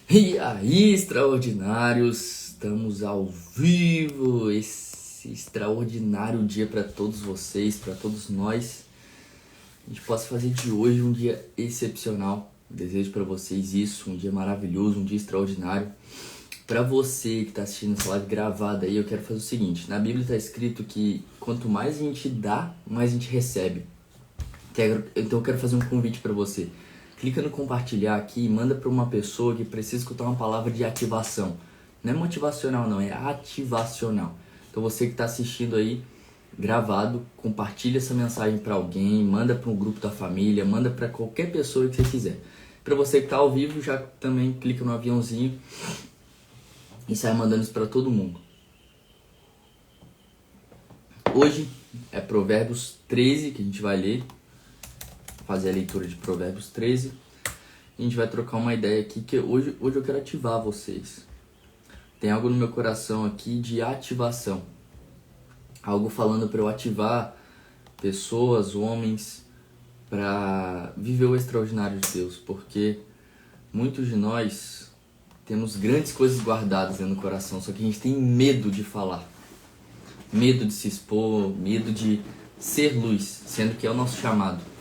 E aí, extraordinários, estamos ao vivo, esse extraordinário dia para todos vocês, para todos nós. A gente possa fazer de hoje um dia excepcional. Desejo para vocês isso, um dia maravilhoso, um dia extraordinário. Para você que está assistindo essa live gravada aí, eu quero fazer o seguinte: na Bíblia está escrito que quanto mais a gente dá, mais a gente recebe. Então eu quero fazer um convite para você. Clica no compartilhar aqui e manda para uma pessoa que precisa escutar uma palavra de ativação. Não é motivacional não, é ativacional. Então você que está assistindo aí gravado, compartilha essa mensagem para alguém, manda para um grupo da família, manda para qualquer pessoa que você quiser. Para você que está ao vivo, já também clica no aviãozinho e sai mandando isso para todo mundo. Hoje é Provérbios 13 que a gente vai ler. Fazer a leitura de Provérbios 13. A gente vai trocar uma ideia aqui que hoje eu quero ativar vocês. Tem algo no meu coração aqui de ativação. Algo falando para eu ativar pessoas, homens, para viver o extraordinário de Deus. Porque muitos de nós temos grandes coisas guardadas dentro do coração, só que a gente tem medo de falar. Medo de se expor, medo de ser luz, sendo que é o nosso chamado.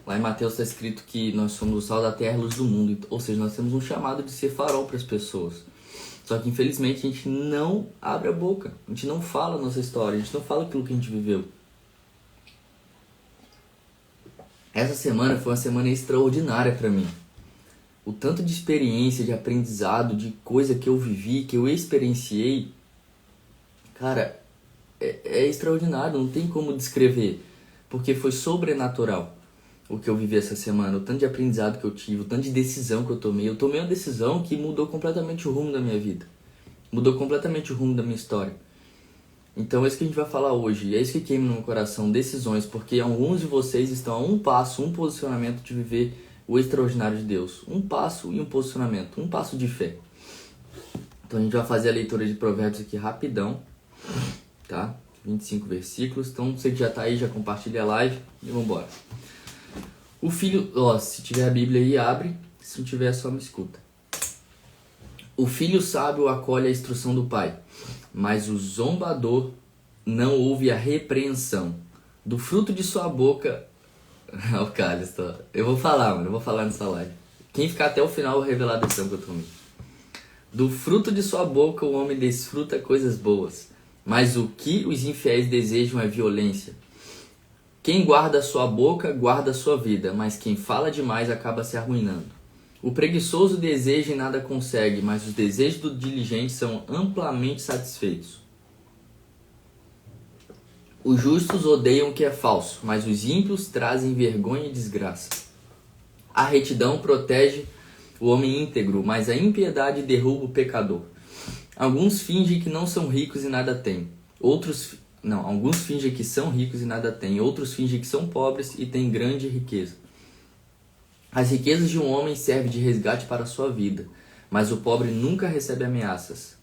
Lá em Mateus está escrito que nós somos o sal da terra e a luz do mundo. Ou seja, nós temos um chamado de ser farol para as pessoas. Só que infelizmente a gente não abre a boca. A gente não fala a nossa história. A gente não fala aquilo que a gente viveu. Essa semana foi uma semana extraordinária para mim. O tanto de experiência, de aprendizado, de coisa que eu vivi, que eu experienciei. Cara, é extraordinário. Não tem como descrever. Porque foi sobrenatural. O que eu vivi essa semana, o tanto de aprendizado que eu tive, o tanto de decisão que eu tomei. Eu tomei uma decisão que mudou completamente o rumo da minha vida. Mudou completamente o rumo da minha história. Então é isso que a gente vai falar hoje. E é isso que queima no meu coração, decisões. Porque alguns de vocês estão a um passo, um posicionamento de viver o extraordinário de Deus. Um passo e um posicionamento, um passo de fé. Então a gente vai fazer a leitura de Provérbios aqui rapidão. Tá? 25 versículos. Então você que já tá aí, já compartilha a live e vamos embora. O filho, se tiver a Bíblia aí, abre. Se não tiver, só me escuta. O filho sábio acolhe a instrução do pai, mas o zombador não ouve a repreensão. Do fruto de sua boca... o cálice, eu vou falar, mano. Eu vou falar nessa live. Quem ficar até o final, eu vou revelar a decisão que eu tomei. Do fruto de sua boca, o homem desfruta coisas boas, mas o que os infiéis desejam é violência. Quem guarda a sua boca, guarda a sua vida, mas quem fala demais acaba se arruinando. O preguiçoso deseja e nada consegue, mas os desejos do diligente são amplamente satisfeitos. Os justos odeiam o que é falso, mas os ímpios trazem vergonha e desgraça. A retidão protege o homem íntegro, mas a impiedade derruba o pecador. Alguns fingem que não são ricos e nada têm. Alguns fingem que são ricos e nada têm. Outros fingem que são pobres e têm grande riqueza. As riquezas de um homem servem de resgate para a sua vida, mas o pobre nunca recebe ameaças.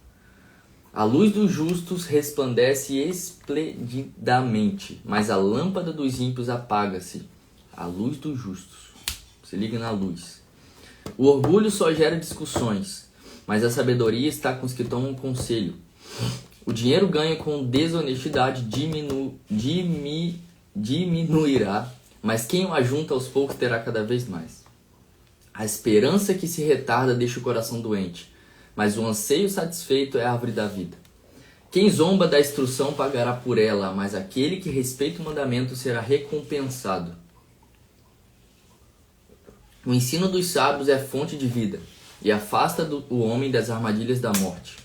A luz dos justos resplandece esplendidamente, mas a lâmpada dos ímpios apaga-se. A luz dos justos. Se liga na luz. O orgulho só gera discussões, mas a sabedoria está com os que tomam conselho. O dinheiro ganho com desonestidade diminuirá, mas quem o ajunta aos poucos terá cada vez mais. A esperança que se retarda deixa o coração doente, mas o anseio satisfeito é a árvore da vida. Quem zomba da instrução pagará por ela, mas aquele que respeita o mandamento será recompensado. O ensino dos sábios é fonte de vida e afasta o homem das armadilhas da morte.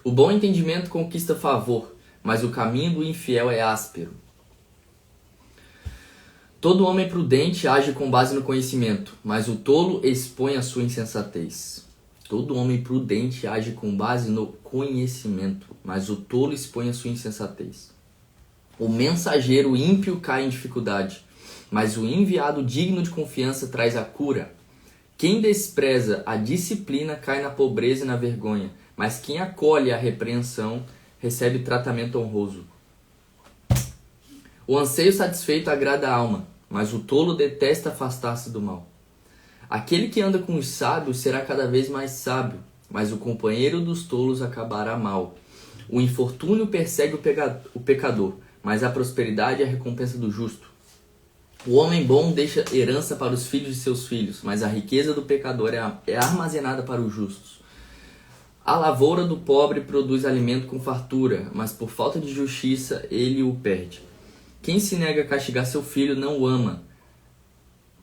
O bom entendimento conquista favor, mas o caminho do infiel é áspero. Todo homem prudente age com base no conhecimento, mas o tolo expõe a sua insensatez. Todo homem prudente age com base no conhecimento, mas o tolo expõe a sua insensatez. O mensageiro ímpio cai em dificuldade, mas o enviado digno de confiança traz a cura. Quem despreza a disciplina cai na pobreza e na vergonha, mas quem acolhe a repreensão recebe tratamento honroso. O anseio satisfeito agrada a alma, mas o tolo detesta afastar-se do mal. Aquele que anda com os sábios será cada vez mais sábio, mas o companheiro dos tolos acabará mal. O infortúnio persegue o pecador, mas a prosperidade é a recompensa do justo. O homem bom deixa herança para os filhos de seus filhos, mas a riqueza do pecador é armazenada para os justos. A lavoura do pobre produz alimento com fartura, mas por falta de justiça ele o perde. Quem se nega a castigar seu filho não o ama.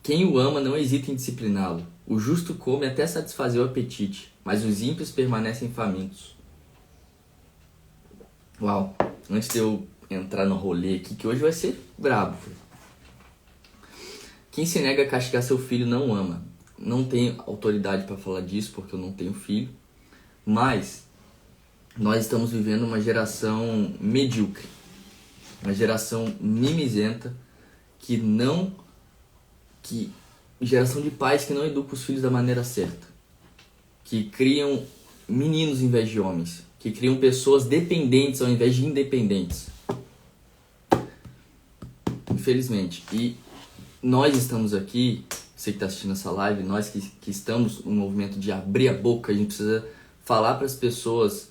Quem o ama não hesita em discipliná-lo. O justo come até satisfazer o apetite, mas os ímpios permanecem famintos. Uau, antes de eu entrar no rolê aqui, que hoje vai ser brabo. Quem se nega a castigar seu filho não o ama. Não tenho autoridade para falar disso, porque eu não tenho filho. Mas nós estamos vivendo uma geração medíocre. Uma geração mimizenta geração de pais que não educam os filhos da maneira certa, que criam meninos em vez de homens, que criam pessoas dependentes ao invés de independentes, infelizmente. E nós estamos aqui, você que está assistindo essa live, nós que estamos no movimento de abrir a boca, a gente precisa falar para as pessoas,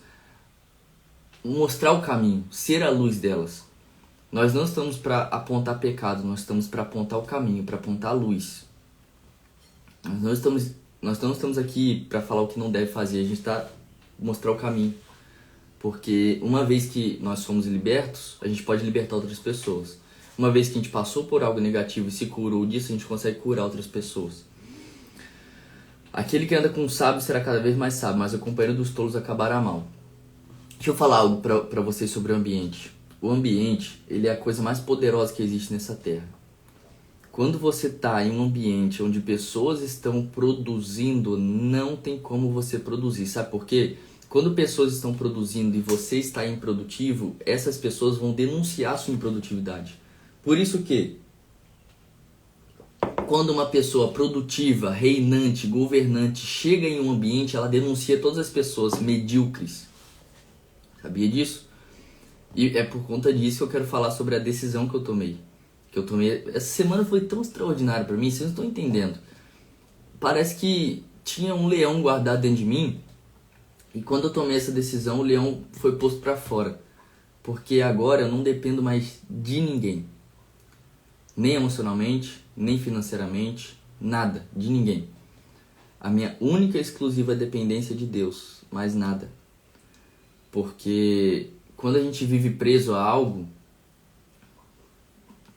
mostrar o caminho, ser a luz delas. Nós não estamos para apontar pecado, nós estamos para apontar o caminho, para apontar a luz. Nós não estamos aqui para falar o que não deve fazer, a gente está mostrar o caminho. Porque uma vez que nós somos libertos, a gente pode libertar outras pessoas. Uma vez que a gente passou por algo negativo e se curou disso, a gente consegue curar outras pessoas. Aquele que anda com o sábio será cada vez mais sábio, mas o companheiro dos tolos acabará mal. Deixa eu falar algo para vocês sobre o ambiente. O ambiente, ele é a coisa mais poderosa que existe nessa terra. Quando você está em um ambiente onde pessoas estão produzindo, não tem como você produzir. Sabe por quê? Quando pessoas estão produzindo e você está improdutivo, essas pessoas vão denunciar sua improdutividade. Por isso que, quando uma pessoa produtiva, reinante, governante chega em um ambiente, ela denuncia todas as pessoas medíocres. Sabia disso? E é por conta disso que eu quero falar sobre a decisão que eu tomei. Essa semana foi tão extraordinária para mim, vocês não estão entendendo. Parece que tinha um leão guardado dentro de mim, e quando eu tomei essa decisão, o leão foi posto para fora. Porque agora eu não dependo mais de ninguém. Nem emocionalmente, nem financeiramente, nada, de ninguém. A minha única e exclusiva dependência é de Deus, mais nada. Porque quando a gente vive preso a algo,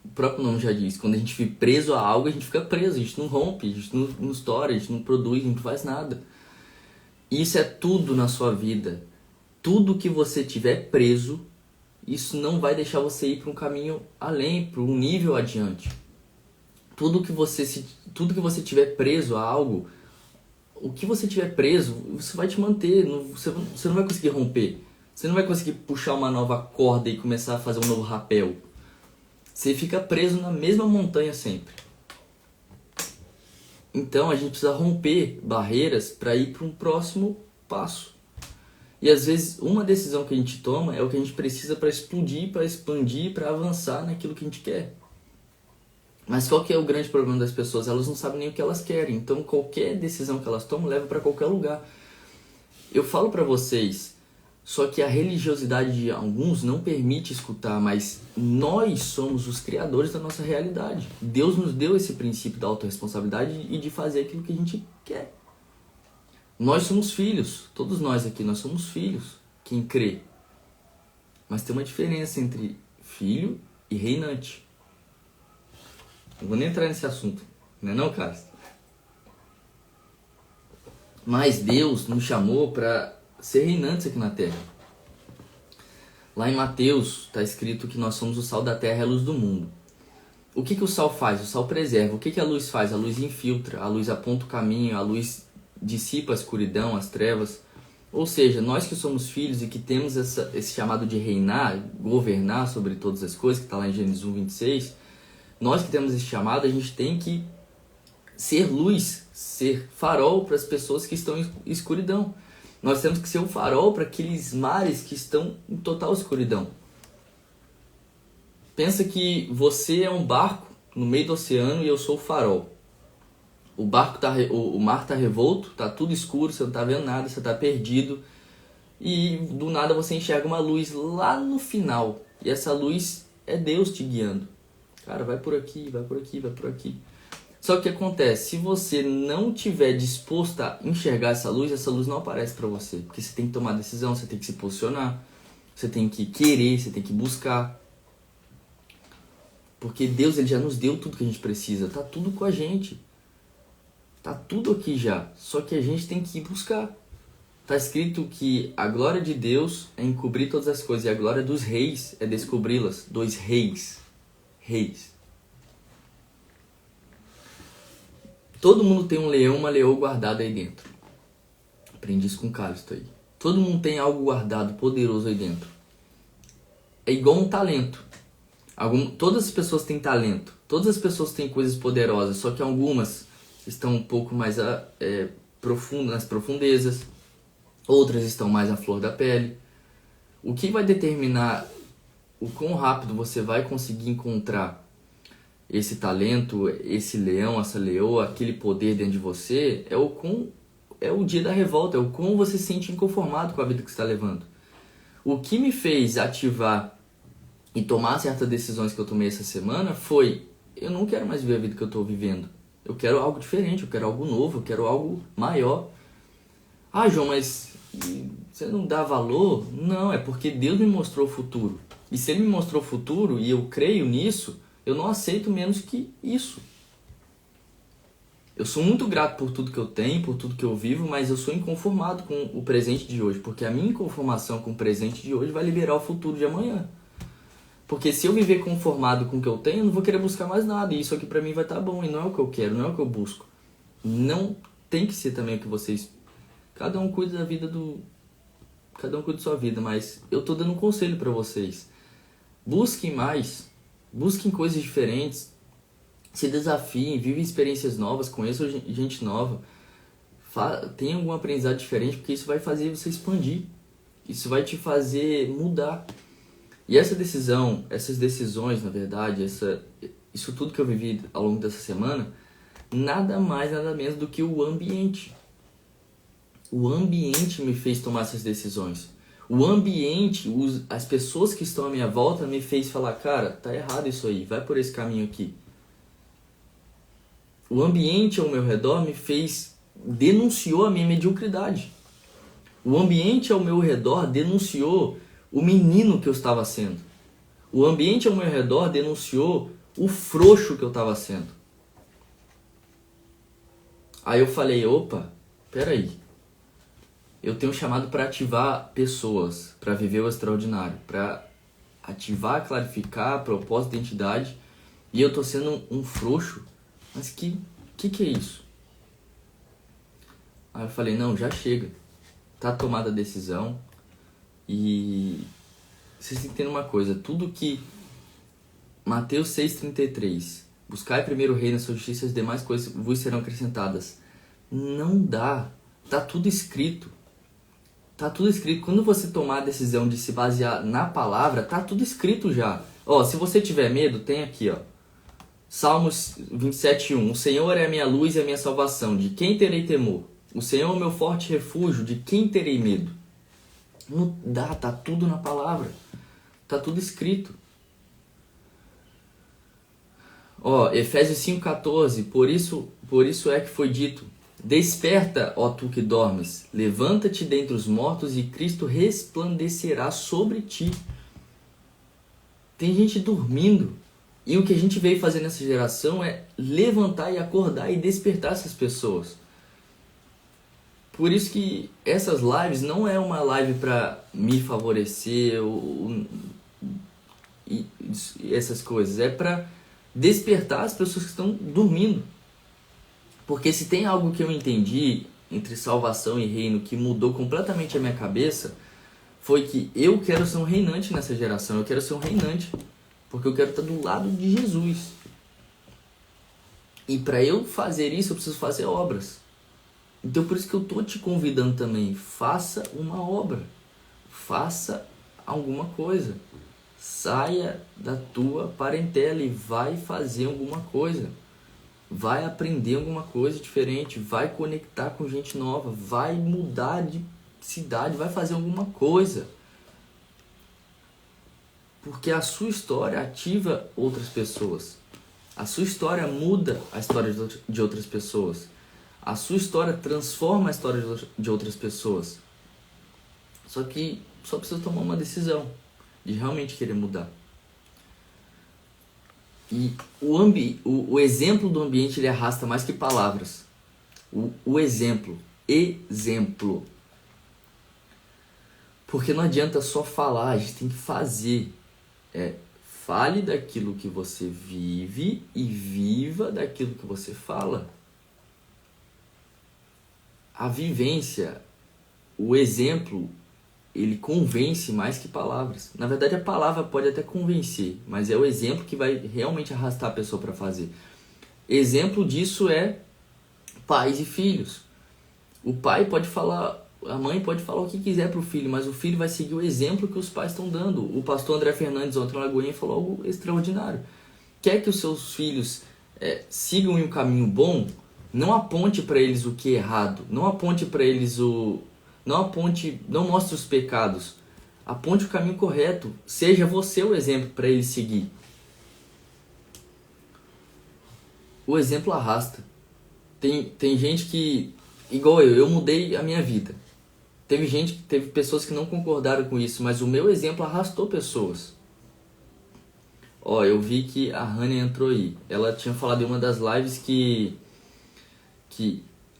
o próprio nome já diz, quando a gente vive preso a algo, a gente fica preso, a gente não rompe, a gente não estoura, a gente não produz, a gente não faz nada. Isso é tudo na sua vida. Tudo que você tiver preso, isso não vai deixar você ir para um caminho além, para um nível adiante. Tudo que você tiver preso a algo, o que você tiver preso, você vai te manter, você não vai conseguir romper. Você não vai conseguir puxar uma nova corda e começar a fazer um novo rapel. Você fica preso na mesma montanha sempre. Então a gente precisa romper barreiras para ir para um próximo passo. E às vezes uma decisão que a gente toma é o que a gente precisa para explodir, para expandir, para avançar naquilo que a gente quer. Mas qual que é o grande problema das pessoas? Elas não sabem nem o que elas querem. Então qualquer decisão que elas tomam leva para qualquer lugar. Eu falo para vocês, só que a religiosidade de alguns não permite escutar, mas nós somos os criadores da nossa realidade. Deus nos deu esse princípio da autorresponsabilidade e de fazer aquilo que a gente quer. Nós somos filhos, todos nós aqui, nós somos filhos, quem crê. Mas tem uma diferença entre filho e reinante. Não vou nem entrar nesse assunto, não é não, cara? Mas Deus nos chamou para ser reinantes aqui na Terra. Lá em Mateus está escrito que nós somos o sal da terra e a luz do mundo. O que o sal faz? O sal preserva. O que a luz faz? A luz infiltra, a luz aponta o caminho, a luz dissipa a escuridão, as trevas. Ou seja, nós que somos filhos e que temos esse chamado de reinar, governar sobre todas as coisas, que está lá em Gênesis 1:26, nós que temos esse chamado, a gente tem que ser luz, ser farol para as pessoas que estão em escuridão. Nós temos que ser um farol para aqueles mares que estão em total escuridão. Pensa que você é um barco no meio do oceano e eu sou o farol. O barco tá, o mar tá revolto, tá tudo escuro, você não tá vendo nada, você tá perdido. E do nada você enxerga uma luz lá no final. E essa luz é Deus te guiando. Cara, vai por aqui, vai por aqui, vai por aqui. Só que o que acontece? Se você não tiver disposto a enxergar essa luz não aparece para você. Porque você tem que tomar decisão, você tem que se posicionar, você tem que querer, você tem que buscar. Porque Deus, ele já nos deu tudo que a gente precisa. Tá tudo com a gente. Tá tudo aqui já. Só que a gente tem que ir buscar. Tá escrito que a glória de Deus é encobrir todas as coisas. E a glória dos reis é descobri-las. 2 reis. Reis. Todo mundo tem um leão, uma leoa guardada aí dentro. Aprendi isso com o Calixto aí. Todo mundo tem algo guardado, poderoso aí dentro. É igual um talento. Todas as pessoas têm talento. Todas as pessoas têm coisas poderosas. Só que algumas estão um pouco mais nas profundezas. Outras estão mais à flor da pele. O que vai determinar o quão rápido você vai conseguir encontrar esse talento, esse leão, essa leoa, aquele poder dentro de você, é o dia da revolta, é o quão você se sente inconformado com a vida que você está levando. O que me fez ativar e tomar certas decisões que eu tomei essa semana foi: eu não quero mais viver a vida que eu estou vivendo. Eu quero algo diferente, eu quero algo novo, eu quero algo maior. Ah, João, mas você não dá valor? Não, é porque Deus me mostrou o futuro. E se Ele me mostrou o futuro e eu creio nisso, eu não aceito menos que isso. Eu sou muito grato por tudo que eu tenho, por tudo que eu vivo, mas eu sou inconformado com o presente de hoje, porque a minha inconformação com o presente de hoje vai liberar o futuro de amanhã. Porque se eu viver conformado com o que eu tenho, eu não vou querer buscar mais nada, e isso aqui pra mim vai estar bom, e não é o que eu quero, não é o que eu busco. Não tem que ser também o que vocês... Cada um cuida da vida Cada um cuida da sua vida, mas eu tô dando um conselho pra vocês. Busquem mais, busquem coisas diferentes, se desafiem, vivem experiências novas, conheçam gente nova, tenham algum aprendizado diferente, porque isso vai fazer você expandir, isso vai te fazer mudar. E essas decisões, na verdade, isso tudo que eu vivi ao longo dessa semana, nada mais, nada menos do que o ambiente. O ambiente me fez tomar essas decisões. O ambiente, as pessoas que estão à minha volta me fez falar: cara, tá errado isso aí, vai por esse caminho aqui. O ambiente ao meu redor denunciou a minha mediocridade. O ambiente ao meu redor denunciou o menino que eu estava sendo. O ambiente ao meu redor denunciou o frouxo que eu estava sendo. Aí eu falei: opa, peraí. Eu tenho chamado para ativar pessoas, para viver o extraordinário, para ativar, clarificar propósito, identidade. E eu tô sendo um frouxo. Mas que é isso? Aí eu falei: não, já chega. Tá tomada a decisão. E vocês têm que entender uma coisa. Tudo que Mateus 6,33, buscai primeiro o reino, a sua justiça e as demais coisas vos serão acrescentadas. Não dá. Tá tudo escrito. Tá tudo escrito. Quando você tomar a decisão de se basear na palavra, tá tudo escrito já. Ó, se você tiver medo, tem aqui, ó. Salmos 27:1. O Senhor é a minha luz e a minha salvação. De quem terei temor? O Senhor é o meu forte refúgio. De quem terei medo? Não dá, tá tudo na palavra. Tá tudo escrito. Ó, Efésios 5,14. Por isso é que foi dito: desperta, ó tu que dormes, levanta-te dentre os mortos e Cristo resplandecerá sobre ti. Tem gente dormindo. E o que a gente veio fazer nessa geração é levantar e acordar e despertar essas pessoas. Por isso que essas lives não é uma live para me favorecer e essas coisas. É para despertar as pessoas que estão dormindo. Porque se tem algo que eu entendi entre salvação e reino que mudou completamente a minha cabeça, foi que eu quero ser um reinante nessa geração. Eu quero ser um reinante. Porque eu quero estar do lado de Jesus. E para eu fazer isso, eu preciso fazer obras. Então por isso que eu estou te convidando também. Faça uma obra. Faça alguma coisa. Saia da tua parentela e vai fazer alguma coisa. vai aprender alguma coisa diferente, vai conectar com gente nova, vai mudar de cidade, vai fazer alguma coisa. Porque a sua história ativa outras pessoas. A sua história muda a história de outras pessoas. A sua história transforma a história de outras pessoas. Só que só precisa tomar uma decisão de realmente querer mudar. E o exemplo do ambiente, ele arrasta mais que palavras. O exemplo. Exemplo. Porque não adianta só falar, a gente tem que fazer. Fale daquilo que você vive e viva daquilo que você fala. A vivência, o exemplo, ele convence mais que palavras. Na verdade, a palavra pode até convencer, mas é o exemplo que vai realmente arrastar a pessoa para fazer. Exemplo disso é pais e filhos. O pai pode falar, a mãe pode falar o que quiser para o filho, mas o filho vai seguir o exemplo que os pais estão dando. O pastor André Fernandes, ontem na Lagoinha, falou algo extraordinário. Quer que os seus filhos sigam em um caminho bom? Não aponte para eles o que é errado. Não aponte para eles não mostre os pecados. Aponte o caminho correto. Seja você o exemplo para eles seguir. O exemplo arrasta. Tem gente que, igual eu mudei a minha vida. Teve pessoas que não concordaram com isso, mas o meu exemplo arrastou pessoas. Eu vi que a Hania entrou aí. Ela tinha falado em uma das lives que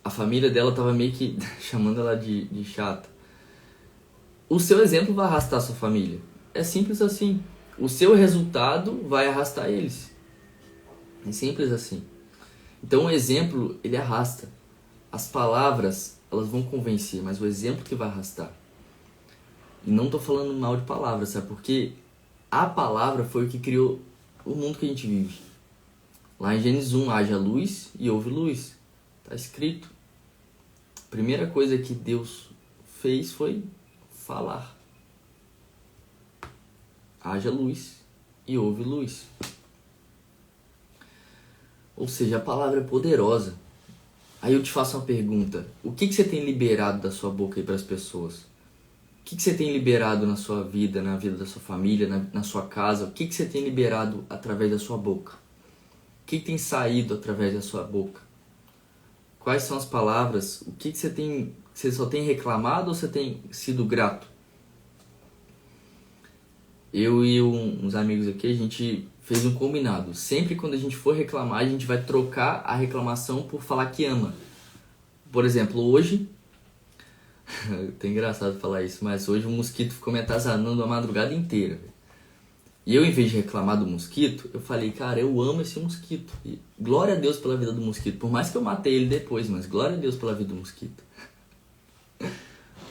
a família dela estava meio que chamando ela de chata. O seu exemplo vai arrastar a sua família. É simples assim. O seu resultado vai arrastar eles. É simples assim. Então o exemplo, ele arrasta. As palavras, elas vão convencer, mas o exemplo que vai arrastar. E não estou falando mal de palavras, sabe? Porque a palavra foi o que criou o mundo que a gente vive. Lá em Gênesis 1, haja luz e houve luz. Está escrito. A primeira coisa que Deus fez foi falar. Haja luz e houve luz. Ou seja, a palavra é poderosa. Aí eu te faço uma pergunta. O que você tem liberado da sua boca aí para as pessoas? O que você tem liberado na sua vida, na vida da sua família, na sua casa? O que você tem liberado através da sua boca? O que tem saído através da sua boca? Quais são as palavras? O que você tem? Você só tem reclamado ou você tem sido grato? Eu e uns amigos aqui, a gente fez um combinado. Sempre quando a gente for reclamar, a gente vai trocar a reclamação por falar que ama. Por exemplo, hoje... Tá engraçado falar isso, mas hoje o mosquito ficou me atazanando a madrugada inteira. E eu, em vez de reclamar do mosquito, eu falei, cara, eu amo esse mosquito. E glória a Deus pela vida do mosquito. Por mais que eu matei ele depois, mas glória a Deus pela vida do mosquito.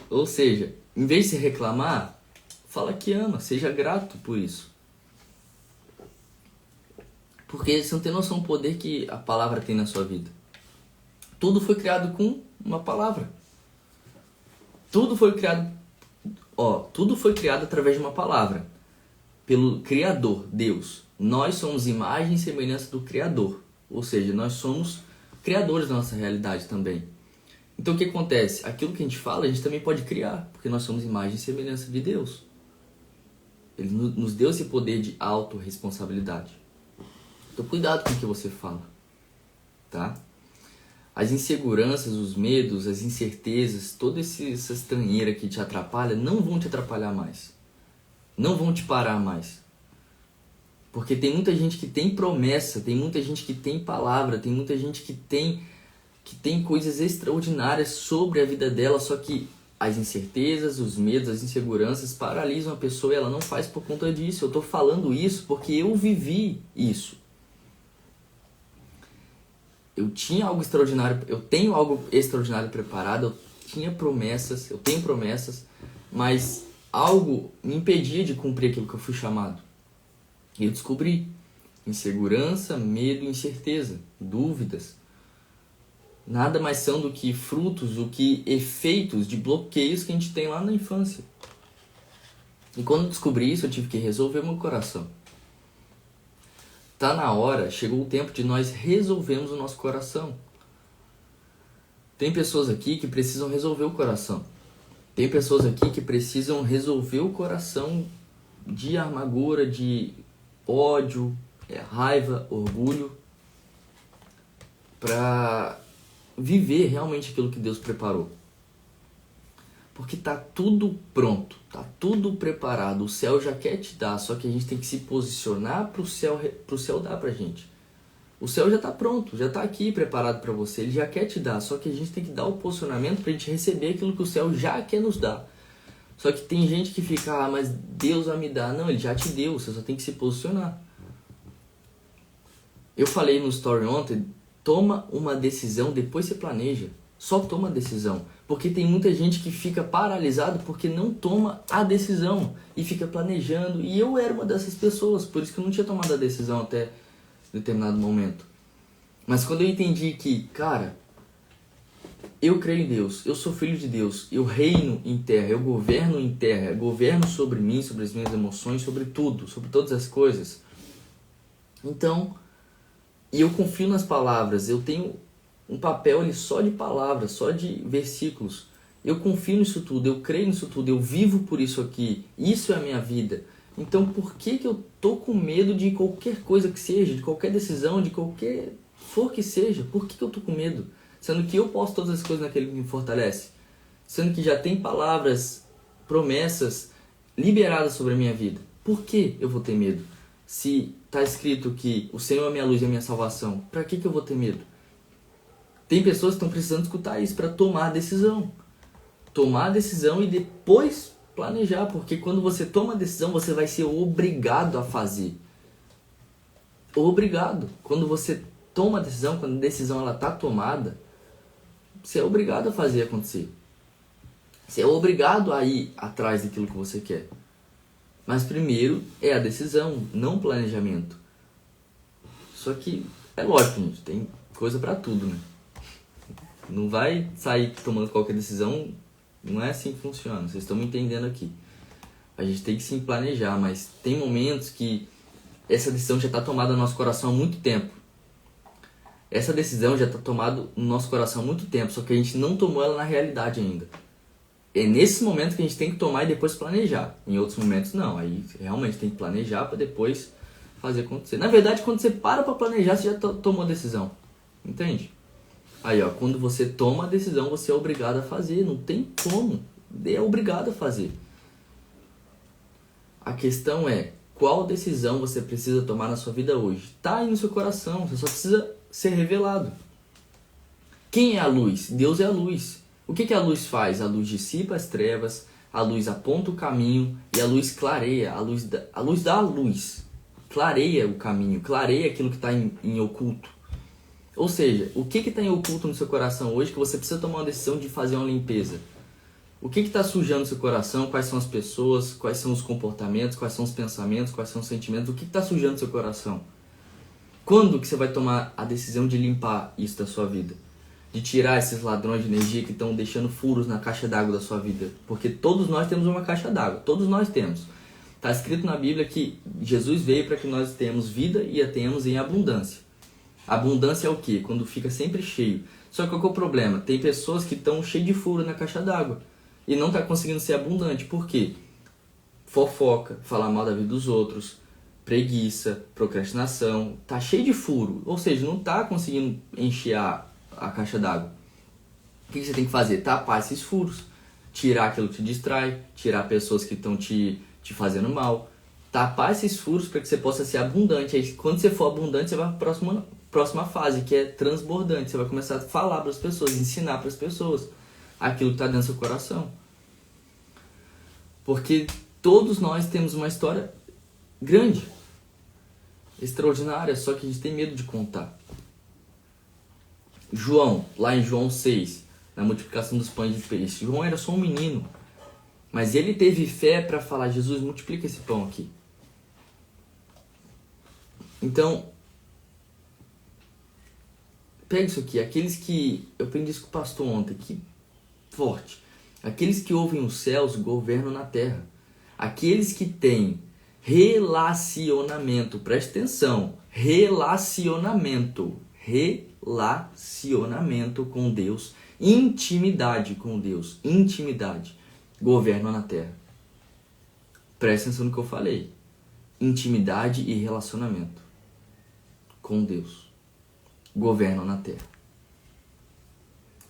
Ou seja, em vez de se reclamar, fala que ama, seja grato por isso. Porque você não tem noção do poder que a palavra tem na sua vida. Tudo foi criado com uma palavra. Tudo foi criado através de uma palavra. Pelo Criador, Deus. Nós somos imagem e semelhança do Criador. Ou seja, nós somos criadores da nossa realidade também. Então o que acontece? Aquilo que a gente fala, a gente também pode criar. Porque nós somos imagem e semelhança de Deus. Ele nos deu esse poder de autorresponsabilidade. Então cuidado com o que você fala. Tá? As inseguranças, os medos, as incertezas, toda essa estranheira que te atrapalha, não vão te atrapalhar mais. Não vão te parar mais. Porque tem muita gente que tem promessa, tem muita gente que tem palavra, tem muita gente que tem coisas extraordinárias sobre a vida dela, só que as incertezas, os medos, as inseguranças paralisam a pessoa e ela não faz por conta disso. Eu estou falando isso porque eu vivi isso. Eu tinha algo extraordinário, eu tenho algo extraordinário preparado, eu tenho promessas, mas algo me impedia de cumprir aquilo que eu fui chamado. E eu descobri insegurança, medo, incerteza, dúvidas. Nada mais são do que frutos, do que efeitos de bloqueios que a gente tem lá na infância. E quando eu descobri isso, eu tive que resolver meu coração. Tá na hora, chegou o tempo de nós resolvermos o nosso coração. Tem pessoas aqui que precisam resolver o coração. Tem pessoas aqui que precisam resolver o coração de amargura, de ódio, raiva, orgulho, para viver realmente aquilo que Deus preparou. Porque tá tudo pronto, tá tudo preparado, o céu já quer te dar, só que a gente tem que se posicionar pro céu dar pra gente. O céu já tá pronto, já tá aqui preparado para você, ele já quer te dar, só que a gente tem que dar o posicionamento pra gente receber aquilo que o céu já quer nos dar. Só que tem gente que fica, mas Deus vai me dar. Não, ele já te deu, você só tem que se posicionar. Eu falei no story ontem, toma uma decisão, depois você planeja. Só toma a decisão. Porque tem muita gente que fica paralisado porque não toma a decisão e fica planejando. E eu era uma dessas pessoas, por isso que eu não tinha tomado a decisão até determinado momento. Mas quando eu entendi que, cara, eu creio em Deus, eu sou filho de Deus, eu reino em terra, eu governo em terra, eu governo sobre mim, sobre as minhas emoções, sobre tudo, sobre todas as coisas. Então, e eu confio nas palavras, eu tenho um papel ali só de palavras, só de versículos. Eu confio nisso tudo, eu creio nisso tudo, eu vivo por isso aqui, isso é a minha vida. Então por que eu tô com medo de qualquer coisa que seja, de qualquer decisão, de qualquer for que seja? Por que eu tô com medo? Sendo que eu posso todas as coisas naquele que me fortalece. Sendo que já tem palavras, promessas liberadas sobre a minha vida. Por que eu vou ter medo? Se está escrito que o Senhor é a minha luz e a minha salvação, para que eu vou ter medo? Tem pessoas que estão precisando escutar isso para tomar a decisão. Tomar a decisão e depois planejar, porque quando você toma a decisão, você vai ser obrigado a fazer. Obrigado. Quando você toma a decisão, quando a decisão está tomada, você é obrigado a fazer acontecer. Você é obrigado a ir atrás daquilo que você quer. Mas primeiro é a decisão, não o planejamento. Só que é lógico, gente, tem coisa para tudo, né? Não vai sair tomando qualquer decisão, não é assim que funciona, vocês estão me entendendo aqui. A gente tem que sim planejar, mas tem momentos que essa decisão já está tomada no nosso coração há muito tempo. Essa decisão já está tomada no nosso coração há muito tempo, só que a gente não tomou ela na realidade ainda. É nesse momento que a gente tem que tomar e depois planejar. Em outros momentos não, aí realmente tem que planejar para depois fazer acontecer. Na verdade, quando você para planejar, você já tomou a decisão, entende? Aí, ó, quando você toma a decisão, você é obrigado a fazer. Não tem como. É obrigado a fazer. A questão é, qual decisão você precisa tomar na sua vida hoje? Tá aí no seu coração, você só precisa ser revelado. Quem é a luz? Deus é a luz. O que a luz faz? A luz dissipa as trevas, a luz aponta o caminho e a luz clareia. A luz dá a luz. Clareia o caminho, clareia aquilo que está em oculto. Ou seja, o que está em oculto no seu coração hoje que você precisa tomar uma decisão de fazer uma limpeza? O que está sujando seu coração? Quais são as pessoas? Quais são os comportamentos? Quais são os pensamentos? Quais são os sentimentos? O que está sujando seu coração? Quando que você vai tomar a decisão de limpar isso da sua vida? De tirar esses ladrões de energia que estão deixando furos na caixa d'água da sua vida? Porque todos nós temos uma caixa d'água. Todos nós temos. Está escrito na Bíblia que Jesus veio para que nós tenhamos vida e a tenhamos em abundância. Abundância é o quê? Quando fica sempre cheio. Só que qual que é o problema? Tem pessoas que estão cheias de furo na caixa d'água e não está conseguindo ser abundante. Por quê? Fofoca, falar mal da vida dos outros, preguiça, procrastinação. Tá cheio de furo. Ou seja, não está conseguindo encher a caixa d'água. O que você tem que fazer? Tapar esses furos. Tirar aquilo que te distrai. Tirar pessoas que estão te fazendo mal. Tapar esses furos para que você possa ser abundante. Aí, quando você for abundante, você vai para a próxima fase, que é transbordante. Você vai começar a falar para as pessoas, ensinar para as pessoas aquilo que está dentro do seu coração. Porque todos nós temos uma história grande, extraordinária, só que a gente tem medo de contar. João, lá em João 6, na multiplicação dos pães e peixes, João era só um menino, mas ele teve fé para falar: Jesus, multiplica esse pão aqui. Então, pega isso aqui, aqueles que, eu aprendi isso com o pastor ontem, que forte, aqueles que ouvem os céus governam na terra, aqueles que têm relacionamento, preste atenção, Relacionamento. Relacionamento com Deus. Intimidade com Deus. Intimidade. Governo na terra. Presta atenção no que eu falei. Intimidade e relacionamento com Deus. Governo na terra.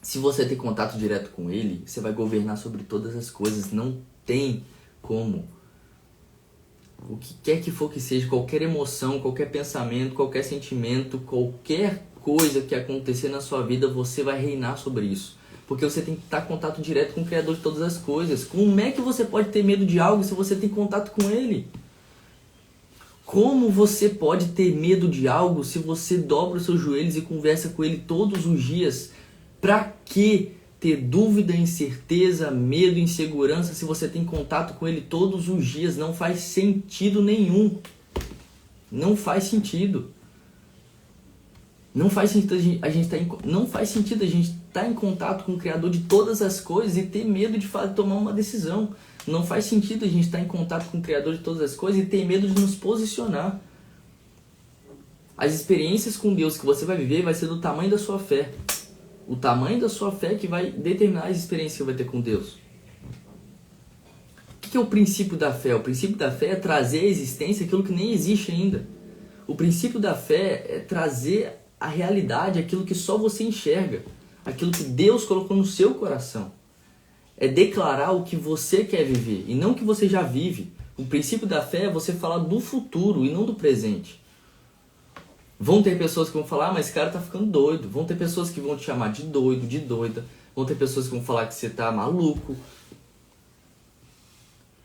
Se você tem contato direto com Ele, você vai governar sobre todas as coisas. Não tem como. O que quer que for que seja, qualquer emoção, qualquer pensamento, qualquer sentimento, qualquer coisa que acontecer na sua vida, você vai reinar sobre isso. Porque você tem que estar em contato direto com o Criador de todas as coisas. Como é que você pode ter medo de algo se você tem contato com Ele? Como você pode ter medo de algo se você dobra os seus joelhos e conversa com Ele todos os dias? Pra que ter dúvida, incerteza, medo, insegurança se você tem contato com Ele todos os dias? Não faz sentido nenhum. Não faz sentido. Não faz sentido a gente estar em contato com o Criador de todas as coisas e ter medo de tomar uma decisão. Não faz sentido a gente estar em contato com o Criador de todas as coisas e ter medo de nos posicionar. As experiências com Deus que você vai viver vai ser do tamanho da sua fé. O tamanho da sua fé que vai determinar as experiências que você vai ter com Deus. O que é o princípio da fé? O princípio da fé é trazer à existência aquilo que nem existe ainda. O princípio da fé é trazer à realidade aquilo que só você enxerga. Aquilo que Deus colocou no seu coração. É declarar o que você quer viver e não o que você já vive. O princípio da fé é você falar do futuro e não do presente. Vão ter pessoas que vão falar, mas esse cara tá ficando doido. Vão ter pessoas que vão te chamar de doido, de doida. Vão ter pessoas que vão falar que você tá maluco.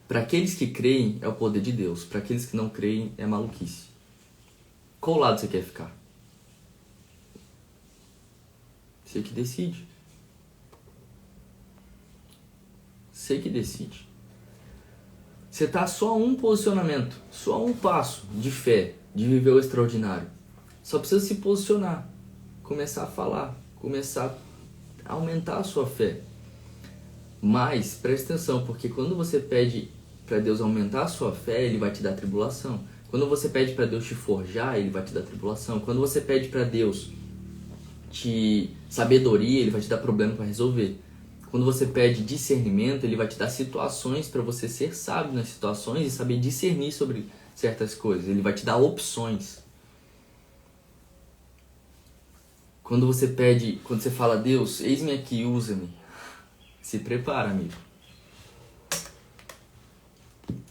Para aqueles que creem, é o poder de Deus. Para aqueles que não creem, é maluquice. Qual lado você quer ficar? Você que decide. Você que decide. Você tá só a um posicionamento, só a um passo de fé, de viver o extraordinário. Só precisa se posicionar, começar a falar, começar a aumentar a sua fé. Mas preste atenção, porque quando você pede para Deus aumentar a sua fé, Ele vai te dar tribulação. Quando você pede para Deus te forjar, Ele vai te dar tribulação. Quando você pede para Deus te sabedoria, Ele vai te dar problema para resolver. Quando você pede discernimento, Ele vai te dar situações para você ser sábio nas situações e saber discernir sobre certas coisas. Ele vai te dar opções. Quando você fala, Deus, eis-me aqui, usa-me. Se prepara, amigo.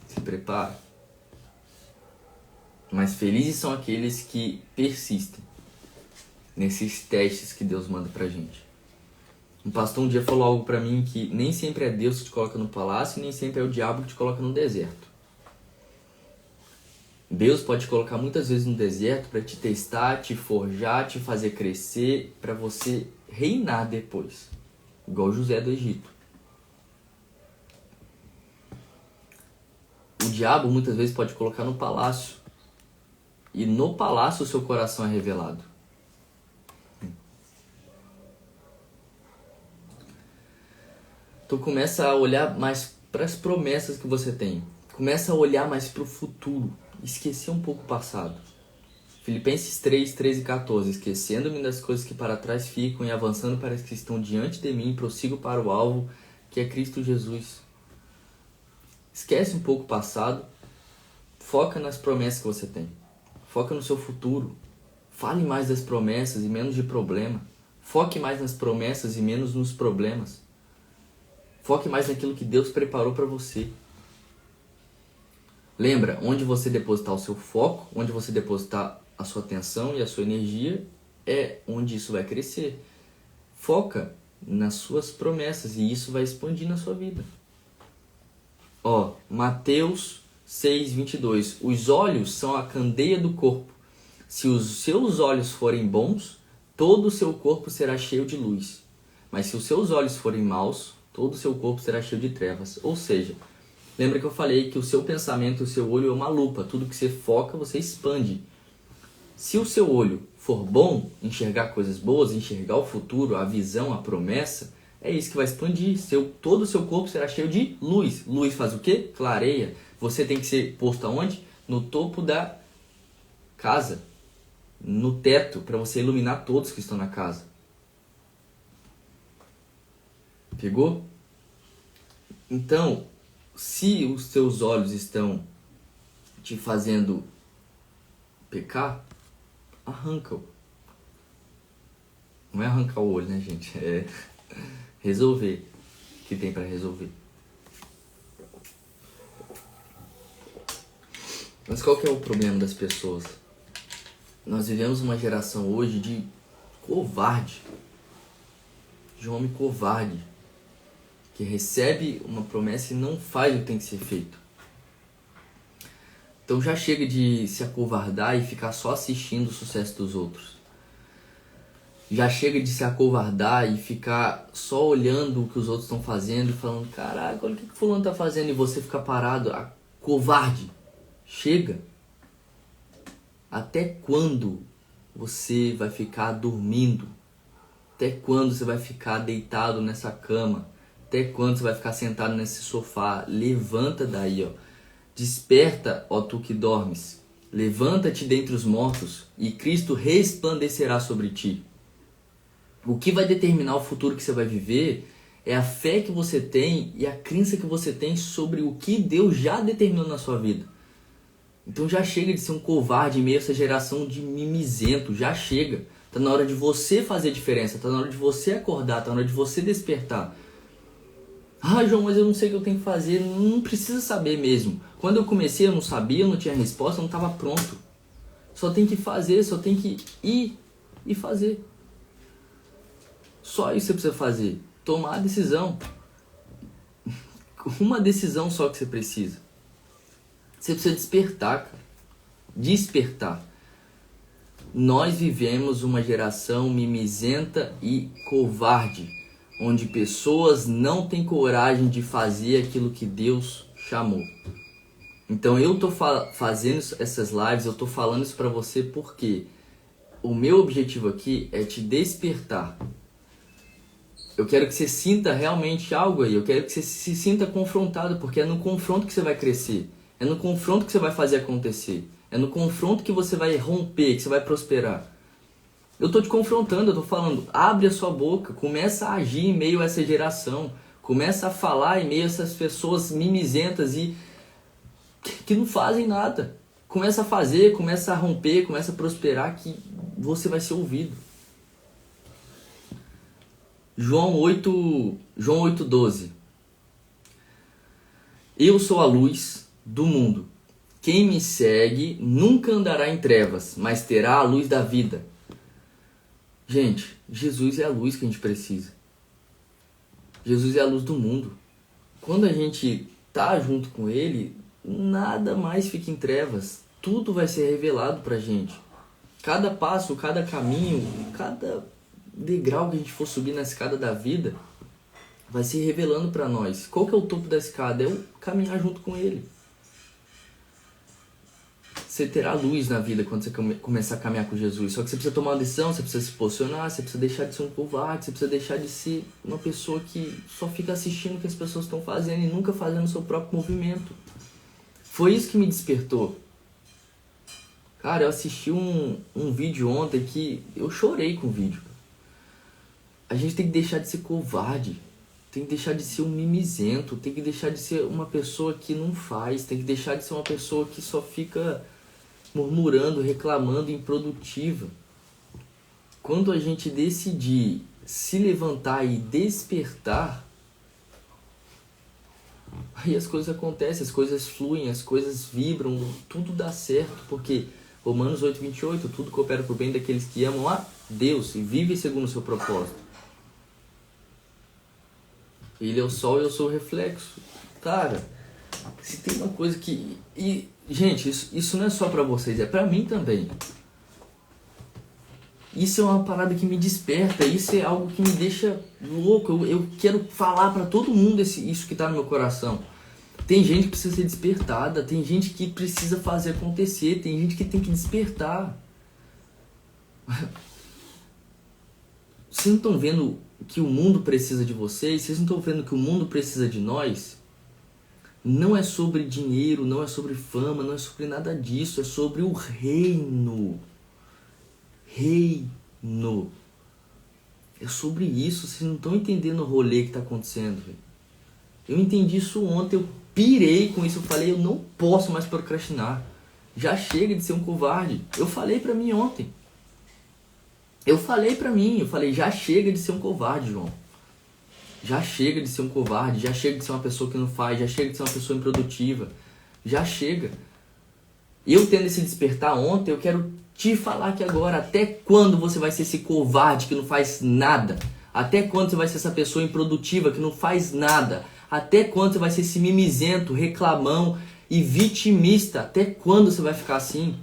Se prepara. Mas felizes são aqueles que persistem nesses testes que Deus manda pra gente. Um pastor um dia falou algo pra mim que nem sempre é Deus que te coloca no palácio e nem sempre é o diabo que te coloca no deserto. Deus pode te colocar muitas vezes no deserto para te testar, te forjar, te fazer crescer, para você reinar depois. Igual José do Egito. O diabo muitas vezes pode te colocar no palácio. E no palácio o seu coração é revelado. Então começa a olhar mais para as promessas que você tem. Começa a olhar mais para o futuro. Esquecer um pouco o passado. Filipenses 3, 13 e 14. Esquecendo-me das coisas que para trás ficam e avançando para as que estão diante de mim, prossigo para o alvo, que é Cristo Jesus. Esquece um pouco o passado. Foca nas promessas que você tem. Foca no seu futuro. Fale mais das promessas e menos de problema. Foque mais nas promessas e menos nos problemas. Foque mais naquilo que Deus preparou para você. Lembra, onde você depositar o seu foco, onde você depositar a sua atenção e a sua energia, é onde isso vai crescer. Foca nas suas promessas e isso vai expandir na sua vida. Mateus 6, 22. Os olhos são a candeia do corpo. Se os seus olhos forem bons, todo o seu corpo será cheio de luz. Mas se os seus olhos forem maus, todo o seu corpo será cheio de trevas. Ou seja, lembra que eu falei que o seu pensamento, o seu olho é uma lupa. Tudo que você foca, você expande. Se o seu olho for bom, enxergar coisas boas, enxergar o futuro, a visão, a promessa, é isso que vai expandir. Todo o seu corpo será cheio de luz. Luz faz o quê? Clareia. Você tem que ser posto aonde? No topo da casa. no teto para você iluminar todos que estão na casa. Pegou? Então, se os seus olhos estão te fazendo pecar, arranca-o. Não é arrancar o olho, né, gente? É resolver o que tem para resolver. Mas qual que é o problema das pessoas? Nós vivemos uma geração hoje de covarde. De um homem covarde. Que recebe uma promessa e não faz o que tem que ser feito. Então já chega de se acovardar e ficar só assistindo o sucesso dos outros. Já chega de se acovardar e ficar só olhando o que os outros estão fazendo e falando, caraca, olha o que fulano tá fazendo, e você fica parado, covarde. Chega. Até quando você vai ficar dormindo? Até quando você vai ficar deitado nessa cama? Até quando você vai ficar sentado nesse sofá? Levanta daí, ó. Desperta, ó tu que dormes. Levanta-te dentre os mortos e Cristo resplandecerá sobre ti. O que vai determinar o futuro que você vai viver é a fé que você tem e a crença que você tem sobre o que Deus já determinou na sua vida. Então já chega de ser um covarde em meio a essa geração de mimizento. Já chega. Tá na hora de você fazer diferença. Tá na hora de você acordar. Tá na hora de você despertar. Ah, João, mas eu não sei o que eu tenho que fazer. Não precisa saber mesmo. Quando eu comecei eu não sabia, eu não tinha resposta, eu não estava pronto. Só tem que fazer, só tem que ir e fazer. Só isso que você precisa fazer. Tomar a decisão. Uma decisão só que você precisa. Você precisa despertar, cara. Despertar. Nós vivemos uma geração mimizenta e covarde, onde pessoas não têm coragem de fazer aquilo que Deus chamou. Então eu tô fazendo essas lives, eu tô falando isso pra você porque o meu objetivo aqui é te despertar. Eu quero que você sinta realmente algo aí, eu quero que você se sinta confrontado, porque é no confronto que você vai crescer, é no confronto que você vai fazer acontecer, é no confronto que você vai romper, que você vai prosperar. Eu tô te confrontando, eu tô falando, abre a sua boca, começa a agir em meio a essa geração, começa a falar em meio a essas pessoas mimizentas e que não fazem nada. Começa a fazer, começa a romper, começa a prosperar, que você vai ser ouvido. João 8:12. Eu sou a luz do mundo. Quem me segue nunca andará em trevas, mas terá a luz da vida. Gente, Jesus é a luz que a gente precisa. Jesus é a luz do mundo. Quando a gente tá junto com Ele, nada mais fica em trevas. Tudo vai ser revelado pra gente. Cada passo, cada caminho, cada degrau que a gente for subir na escada da vida, vai se revelando pra nós. Qual que é o topo da escada? É o caminhar junto com Ele. Você terá luz na vida quando você começar a caminhar com Jesus. Só que você precisa tomar uma decisão, você precisa se posicionar, você precisa deixar de ser um covarde, você precisa deixar de ser uma pessoa que só fica assistindo o que as pessoas estão fazendo e nunca fazendo o seu próprio movimento. Foi isso que me despertou. Cara, eu assisti um vídeo ontem que eu chorei com o vídeo. A gente tem que deixar de ser covarde, tem que deixar de ser um mimizento, tem que deixar de ser uma pessoa que não faz, tem que deixar de ser uma pessoa que só fica murmurando, reclamando, improdutiva. Quando a gente decidir se levantar e despertar, aí as coisas acontecem, as coisas fluem, as coisas vibram, tudo dá certo, porque Romanos 8:28, tudo coopera para o bem daqueles que amam a Deus e vivem segundo o seu propósito. Ele é o sol e eu sou o reflexo. Cara, se tem uma coisa que... E, gente, isso não é só pra vocês, é pra mim também. Isso é uma parada que me desperta, isso é algo que me deixa louco. Eu quero falar pra todo mundo isso que tá no meu coração. Tem gente que precisa ser despertada, tem gente que precisa fazer acontecer, tem gente que tem que despertar. Vocês não estão vendo que o mundo precisa de vocês? Vocês não estão vendo que o mundo precisa de nós? Não é sobre dinheiro, não é sobre fama, não é sobre nada disso. É sobre o reino. reino. É sobre isso. Vocês não estão entendendo o rolê que está acontecendo, velho. Eu entendi isso ontem, eu pirei com isso. Eu falei, eu não posso mais procrastinar. Já chega de ser um covarde. Eu falei pra mim ontem. Eu falei, já chega de ser um covarde, João. Já chega de ser um covarde, já chega de ser uma pessoa que não faz, já chega de ser uma pessoa improdutiva. Já chega. Eu tendo esse despertar ontem, eu quero te falar aqui agora, até quando você vai ser esse covarde que não faz nada? Até quando você vai ser essa pessoa improdutiva que não faz nada? Até quando você vai ser esse mimizento, reclamão e vitimista? Até quando você vai ficar assim?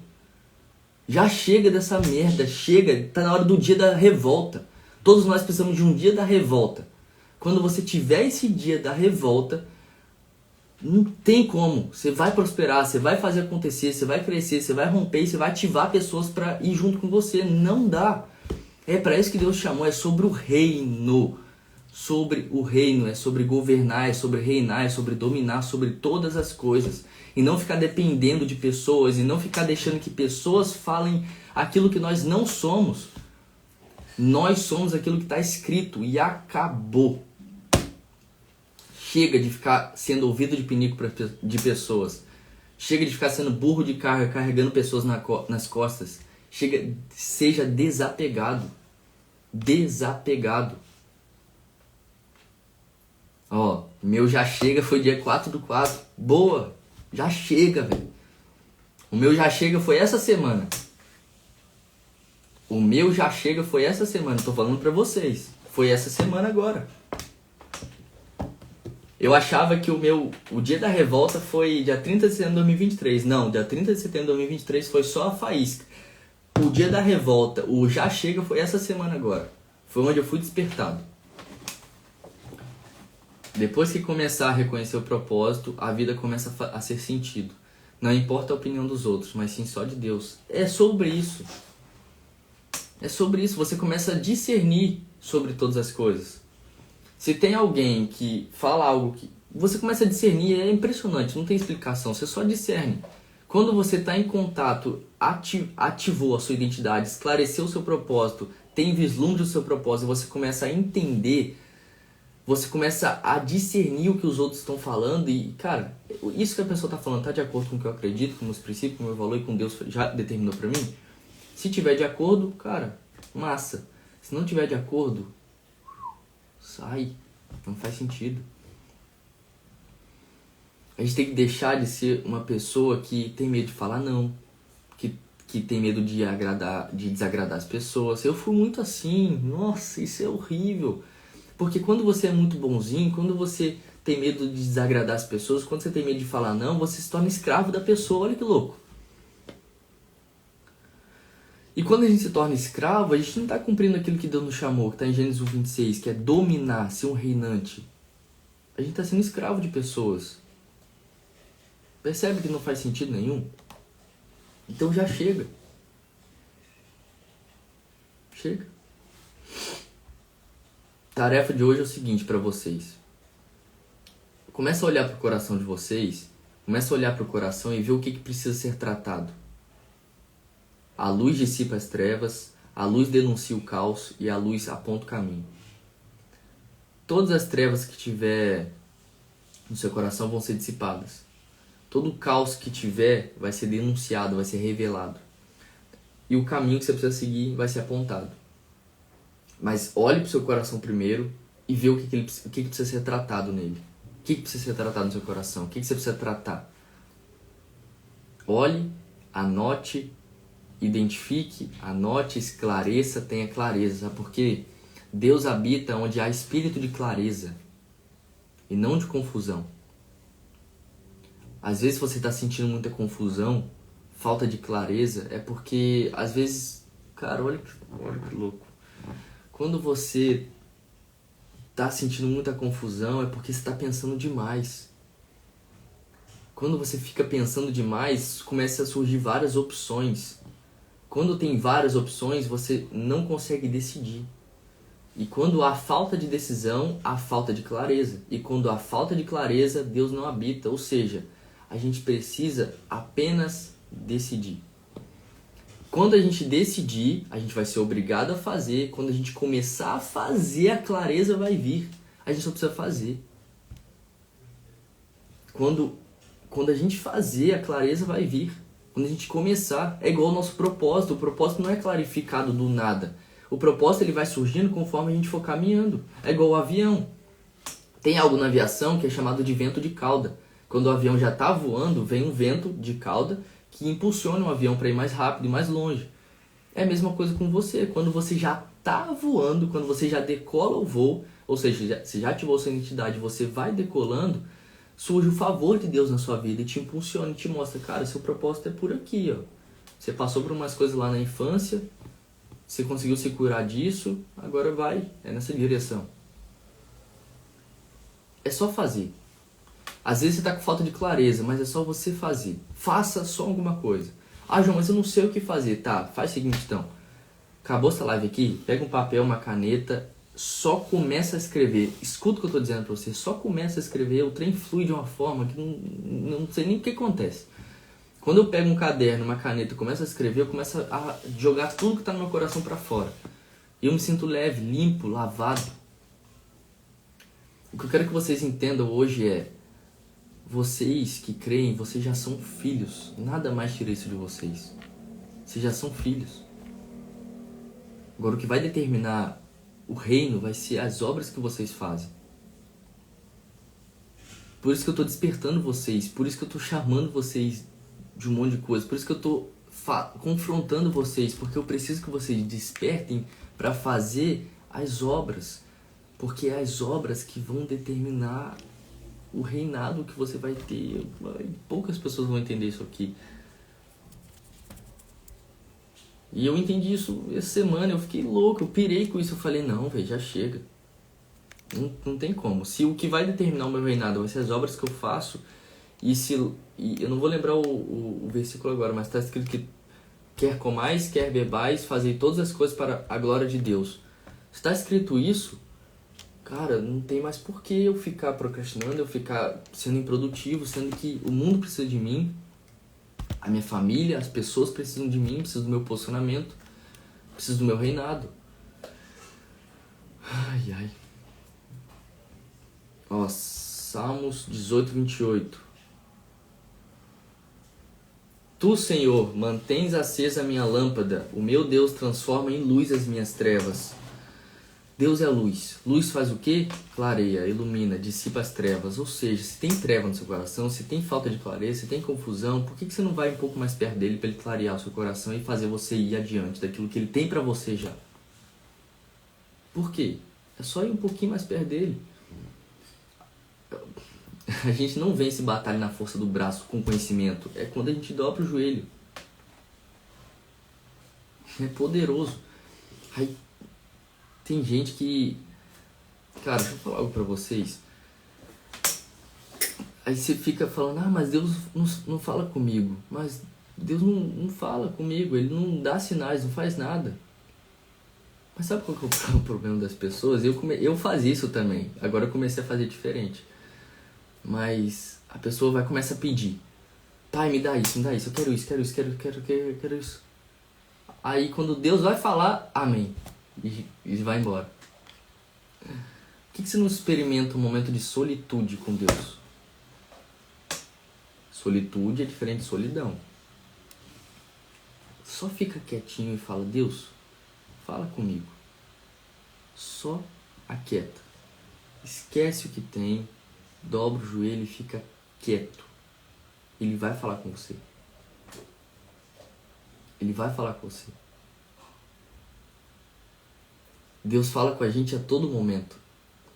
Já chega dessa merda, chega, tá na hora do dia da revolta. Todos nós precisamos de um dia da revolta. Quando você tiver esse dia da revolta, não tem como. Você vai prosperar, você vai fazer acontecer, você vai crescer, você vai romper e você vai ativar pessoas para ir junto com você. Não dá. É para isso que Deus chamou, é sobre o reino. Sobre o reino, é sobre governar, é sobre reinar, é sobre dominar sobre todas as coisas. E não ficar dependendo de pessoas, e não ficar deixando que pessoas falem aquilo que nós não somos. Nós somos aquilo que está escrito e acabou. Chega de ficar sendo ouvido de pinico de pessoas. Chega de ficar sendo burro de carga, carregando pessoas nas costas. Chega, seja desapegado. Desapegado. Ó, meu já chega foi dia 4/4. Boa, já chega, velho. O meu já chega foi essa semana. O meu já chega foi essa semana. Tô falando pra vocês. Foi essa semana agora. Eu achava que o dia da revolta foi dia 30 de setembro de 2023. Não, dia 30 de setembro de 2023 foi só a faísca. O dia da revolta, o já chega foi essa semana agora. Foi onde eu fui despertado. Depois que começar a reconhecer o propósito, a vida começa a ser sentido. Não importa a opinião dos outros, mas sim só de Deus. É sobre isso. É sobre isso. Você começa a discernir sobre todas as coisas. Se tem alguém que fala algo que você começa a discernir, é impressionante, não tem explicação, você só discerne. Quando você está em contato, ativou a sua identidade, esclareceu o seu propósito, tem vislumbre do seu propósito, você começa a entender, você começa a discernir o que os outros estão falando e, cara, isso que a pessoa está falando está de acordo com o que eu acredito, com meus princípios, com o meu valor e com Deus já determinou para mim? Se tiver de acordo, cara, massa. Se não tiver de acordo, sai. Não faz sentido. A gente tem que deixar de ser uma pessoa que tem medo de falar não. Que tem medo de desagradar as pessoas. Eu fui muito assim. Nossa, isso é horrível. Porque quando você é muito bonzinho, quando você tem medo de desagradar as pessoas, quando você tem medo de falar não, você se torna escravo da pessoa. Olha que louco. E quando a gente se torna escravo, a gente não está cumprindo aquilo que Deus nos chamou, que está em Gênesis 1:26, que é dominar, ser um reinante. A gente está sendo escravo de pessoas. Percebe que não faz sentido nenhum? Então já chega. Chega. Tarefa de hoje é o seguinte para vocês. Começa a olhar para o coração de vocês, começa a olhar para o coração e ver o que precisa ser tratado. A luz dissipa as trevas, a luz denuncia o caos e a luz aponta o caminho. Todas as trevas que tiver no seu coração vão ser dissipadas. Todo o caos que tiver vai ser denunciado, vai ser revelado. E o caminho que você precisa seguir vai ser apontado. Mas olhe para o seu coração primeiro e vê o que precisa ser tratado nele. O que precisa ser tratado no seu coração? O que você precisa tratar? Olhe, anote, identifique, anote, esclareça, tenha clareza. Sabe por quê? Deus habita onde há espírito de clareza e não de confusão. Às vezes você está sentindo muita confusão, falta de clareza, é porque às vezes, cara, olha que louco. Quando você está sentindo muita confusão é porque você está pensando demais. Quando você fica pensando demais, começa a surgir várias opções. Quando tem várias opções, você não consegue decidir. E quando há falta de decisão, há falta de clareza. E quando há falta de clareza, Deus não habita. Ou seja, a gente precisa apenas decidir. Quando a gente decidir, a gente vai ser obrigado a fazer. Quando a gente começar a fazer, a clareza vai vir. A gente só precisa fazer. Quando a gente fazer, a clareza vai vir. Quando a gente começar, é igual ao nosso propósito. O propósito não é clarificado do nada. O propósito ele vai surgindo conforme a gente for caminhando. É igual ao avião. Tem algo na aviação que é chamado de vento de cauda. Quando o avião já está voando, vem um vento de cauda que impulsiona o avião para ir mais rápido e mais longe. É a mesma coisa com você. Quando você já está voando, quando você já decola o voo, ou seja, se já ativou sua identidade, você vai decolando, surge o favor de Deus na sua vida e te impulsiona e te mostra, cara, seu propósito é por aqui, ó. Você passou por umas coisas lá na infância, você conseguiu se curar disso, agora vai, é nessa direção. É só fazer. Às vezes você está com falta de clareza, mas é só você fazer. Faça só alguma coisa. Ah, João, mas eu não sei o que fazer. Tá, faz o seguinte então. Acabou essa live aqui, pega um papel, uma caneta, só começa a escrever. Escuta o que eu estou dizendo para você, só começa a escrever, o trem flui de uma forma que não sei nem o que acontece. Quando eu pego um caderno, uma caneta e começo a escrever, eu começo a jogar tudo que está no meu coração para fora. E eu me sinto leve, limpo, lavado. O que eu quero que vocês entendam hoje é: vocês que creem, vocês já são filhos. Nada mais tira isso de vocês. Vocês já são filhos. Agora o que vai determinar o reino vai ser as obras que vocês fazem. Por isso que eu estou despertando vocês. Por isso que eu estou chamando vocês de um monte de coisa. Por isso que eu estou confrontando vocês. Porque eu preciso que vocês despertem para fazer as obras. Porque é as obras que vão determinar o reinado que você vai ter. Poucas pessoas vão entender isso aqui. E eu entendi isso essa semana, eu fiquei louco, eu pirei com isso. Eu falei, não, velho, já chega. Não tem como. Se o que vai determinar o meu reinado vai ser as obras que eu faço, e eu não vou lembrar o versículo agora, mas está escrito que quer comais, quer bebais, fazei todas as coisas para a glória de Deus. Se está escrito isso, cara, não tem mais por que eu ficar procrastinando, eu ficar sendo improdutivo, sendo que o mundo precisa de mim, a minha família, as pessoas precisam de mim, precisam do meu posicionamento, precisam do meu reinado. Ai, ai. Ó, Salmos 18, 28. Tu, Senhor, mantens acesa a minha lâmpada, o meu Deus transforma em luz as minhas trevas. Deus é a luz. Luz faz o quê? Clareia, ilumina, dissipa as trevas. Ou seja, se tem treva no seu coração, se tem falta de clareza, se tem confusão, por que você não vai um pouco mais perto dele para ele clarear o seu coração e fazer você ir adiante daquilo que ele tem para você já? Por quê? É só ir um pouquinho mais perto dele. A gente não vence batalha na força do braço com conhecimento. É quando a gente dobra o joelho. É poderoso. Aí, tem gente que... Cara, deixa eu falar algo pra vocês. Aí você fica falando, ah, mas Deus não fala comigo. Mas Deus não fala comigo, Ele não dá sinais, não faz nada. Mas sabe qual que é o problema das pessoas? Eu fazia isso também. Agora eu comecei a fazer diferente. Mas a pessoa começa a pedir. Pai, me dá isso, eu quero isso, quero isso. Aí quando Deus vai falar, amém. E vai embora. Por que você não experimenta um momento de solitude com Deus? Solitude é diferente de solidão. Só fica quietinho e fala, Deus, fala comigo. Só aquieta. Esquece o que tem, dobra o joelho e fica quieto. Ele vai falar com você. Ele vai falar com você. Deus fala com a gente a todo momento.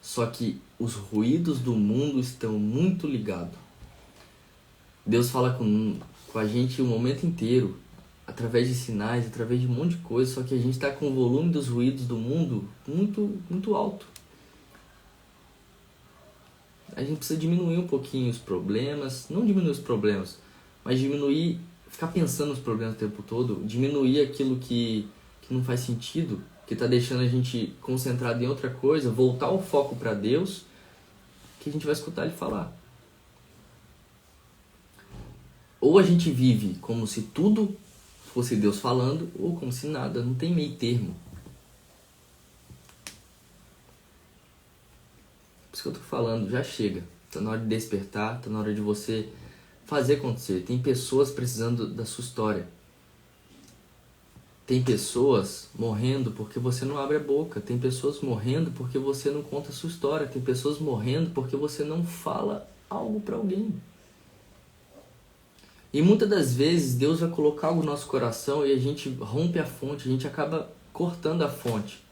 Só que os ruídos do mundo estão muito ligados. Deus fala com a gente o momento inteiro, através de sinais, através de um monte de coisa, só que a gente está com o volume dos ruídos do mundo muito, muito alto. A gente precisa diminuir um pouquinho os problemas, não diminuir os problemas, mas diminuir, ficar pensando nos problemas o tempo todo, diminuir aquilo que não faz sentido, que está deixando a gente concentrado em outra coisa, voltar o foco para Deus, que a gente vai escutar Ele falar. Ou a gente vive como se tudo fosse Deus falando ou como se nada, não tem meio termo. Por isso que eu tô falando, já chega. Tá na hora de despertar, tá na hora de você fazer acontecer. Tem pessoas precisando da sua história. Tem pessoas morrendo porque você não abre a boca. Tem pessoas morrendo porque você não conta a sua história. Tem pessoas morrendo porque você não fala algo para alguém. E muitas das vezes Deus vai colocar algo no nosso coração e a gente rompe a fonte, a gente acaba cortando a fonte.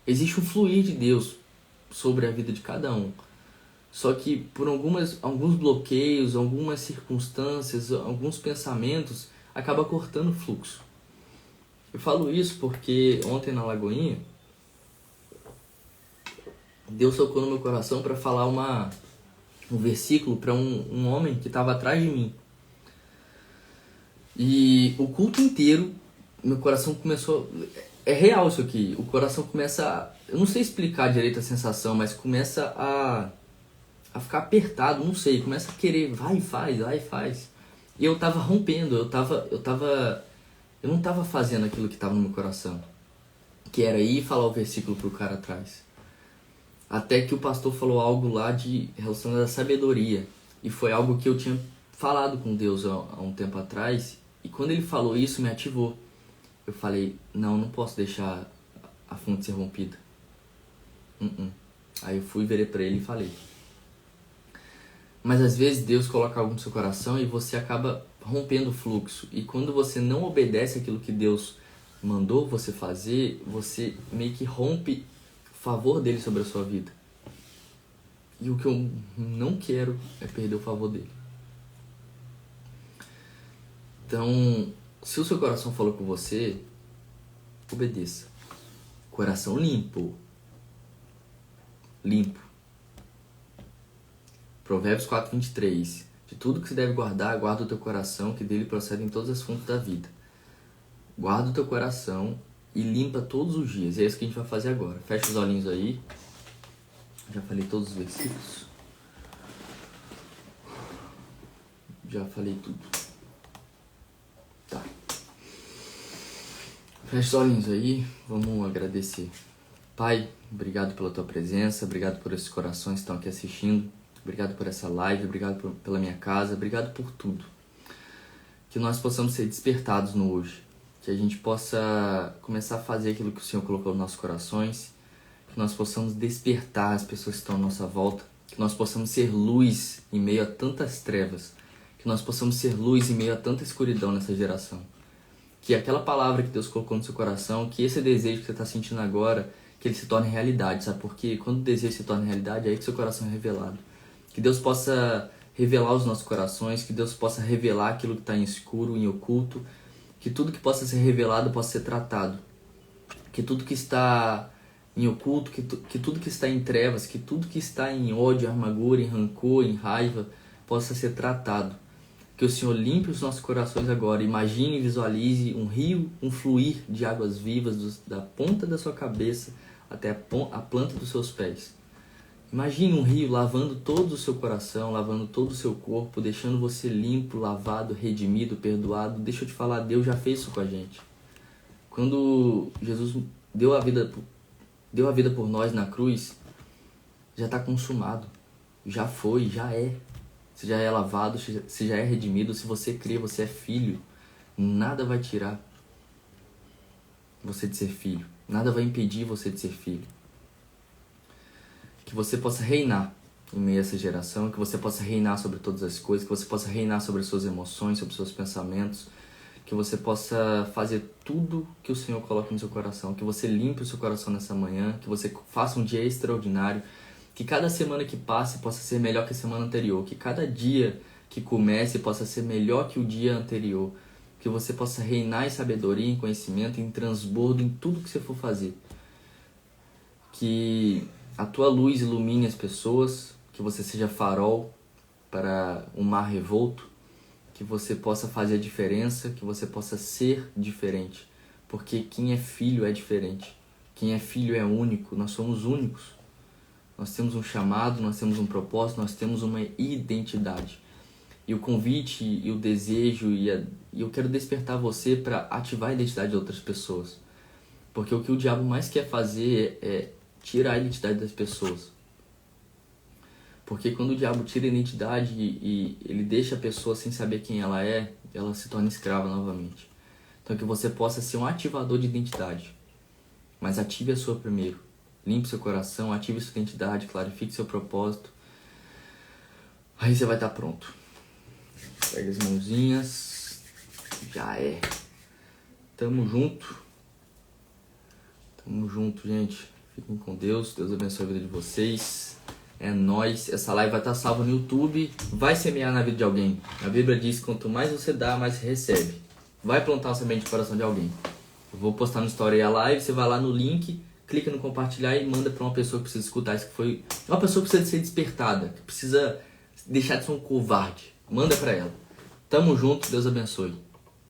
Existe um fluir de Deus sobre a vida de cada um. Só que por alguns bloqueios, algumas circunstâncias, alguns pensamentos, acaba cortando o fluxo. Eu falo isso porque ontem na Lagoinha, Deus tocou no meu coração para falar um versículo para um homem que estava atrás de mim. E o culto inteiro, meu coração começou... É real isso aqui. O coração começa... Eu não sei explicar direito a sensação, mas começa a ficar apertado, não sei. Começa a querer, vai e faz. E eu tava rompendo, eu não tava fazendo aquilo que estava no meu coração. Que era ir falar o versículo pro cara atrás. Até que o pastor falou algo lá de relacionado à sabedoria. E foi algo que eu tinha falado com Deus há um tempo atrás. E quando ele falou isso, me ativou. Eu falei, não posso deixar a fonte ser rompida. Aí eu fui, virei pra ele e falei. Mas às vezes Deus coloca algo no seu coração e você acaba rompendo o fluxo. E quando você não obedece aquilo que Deus mandou você fazer, você meio que rompe o favor dele sobre a sua vida. E o que eu não quero é perder o favor dele. Então, se o seu coração falou com você, obedeça. Coração limpo. Limpo. Provérbios 4:23. De tudo que se deve guardar, guarda o teu coração, que dele procedem todas as fontes da vida. Guarda o teu coração e limpa todos os dias. E é isso que a gente vai fazer agora. Fecha os olhinhos aí. Já falei todos os versículos. Já falei tudo. Tá. Fecha os olhinhos aí. Vamos agradecer. Pai, obrigado pela tua presença. Obrigado por esses corações que estão aqui assistindo. Obrigado por essa live. Obrigado pela minha casa. Obrigado por tudo. Que nós possamos ser despertados no hoje. Que a gente possa começar a fazer aquilo que o Senhor colocou nos nossos corações. Que nós possamos despertar as pessoas que estão à nossa volta. Que nós possamos ser luz em meio a tantas trevas. Que nós possamos ser luz em meio a tanta escuridão nessa geração. Que aquela palavra que Deus colocou no seu coração, que esse desejo que você está sentindo agora, que ele se torne realidade, sabe? Porque quando o desejo se torna realidade, é aí que seu coração é revelado. Que Deus possa revelar os nossos corações, que Deus possa revelar aquilo que está em escuro, em oculto, que tudo que possa ser revelado possa ser tratado. Que tudo que está em oculto, que tudo que está em trevas, que tudo que está em ódio, amargura, em rancor, em raiva, possa ser tratado. Que o Senhor limpe os nossos corações agora. Imagine e visualize um rio, um fluir de águas vivas da ponta da sua cabeça até a planta dos seus pés. Imagine um rio lavando todo o seu coração, lavando todo o seu corpo, deixando você limpo, lavado, redimido, perdoado. Deixa eu te falar, Deus já fez isso com a gente. Quando Jesus deu a vida por nós na cruz, já está consumado. Já foi, já é. Você já é lavado, você já é redimido. Se você crê, você é filho. Nada vai tirar você de ser filho. Nada vai impedir você de ser filho. Que você possa reinar em meio a essa geração. Que você possa reinar sobre todas as coisas. Que você possa reinar sobre as suas emoções, sobre os seus pensamentos. Que você possa fazer tudo que o Senhor coloca no seu coração. Que você limpe o seu coração nessa manhã. Que você faça um dia extraordinário. Que cada semana que passe possa ser melhor que a semana anterior. Que cada dia que comece possa ser melhor que o dia anterior. Que você possa reinar em sabedoria, em conhecimento, em transbordo, em tudo que você for fazer. Que a tua luz ilumine as pessoas. Que você seja farol para um mar revolto. Que você possa fazer a diferença. Que você possa ser diferente. Porque quem é filho é diferente. Quem é filho é único. Nós somos únicos. Nós temos um chamado, nós temos um propósito, nós temos uma identidade. E o convite e o desejo e eu quero despertar você para ativar a identidade de outras pessoas. Porque o que o diabo mais quer fazer é tirar a identidade das pessoas. Porque quando o diabo tira a identidade e ele deixa a pessoa sem saber quem ela se torna escrava novamente. Então que você possa ser um ativador de identidade. Mas ative a sua primeiro. Limpe seu coração, ative sua identidade, clarifique seu propósito. Aí você vai estar pronto. Pega as mãozinhas. Já é. Tamo junto. Tamo junto, gente. Fiquem com Deus. Deus abençoe a vida de vocês. É nóis. Essa live vai estar salva no YouTube. Vai semear na vida de alguém. A Bíblia diz que quanto mais você dá, mais você recebe. Vai plantar uma semente no coração de alguém. Eu vou postar no story a live. Você vai lá no link, clica no compartilhar e manda para uma pessoa que precisa escutar isso, que foi uma pessoa que precisa ser despertada, que precisa deixar de ser um covarde. Manda para ela. Tamo junto. Deus abençoe.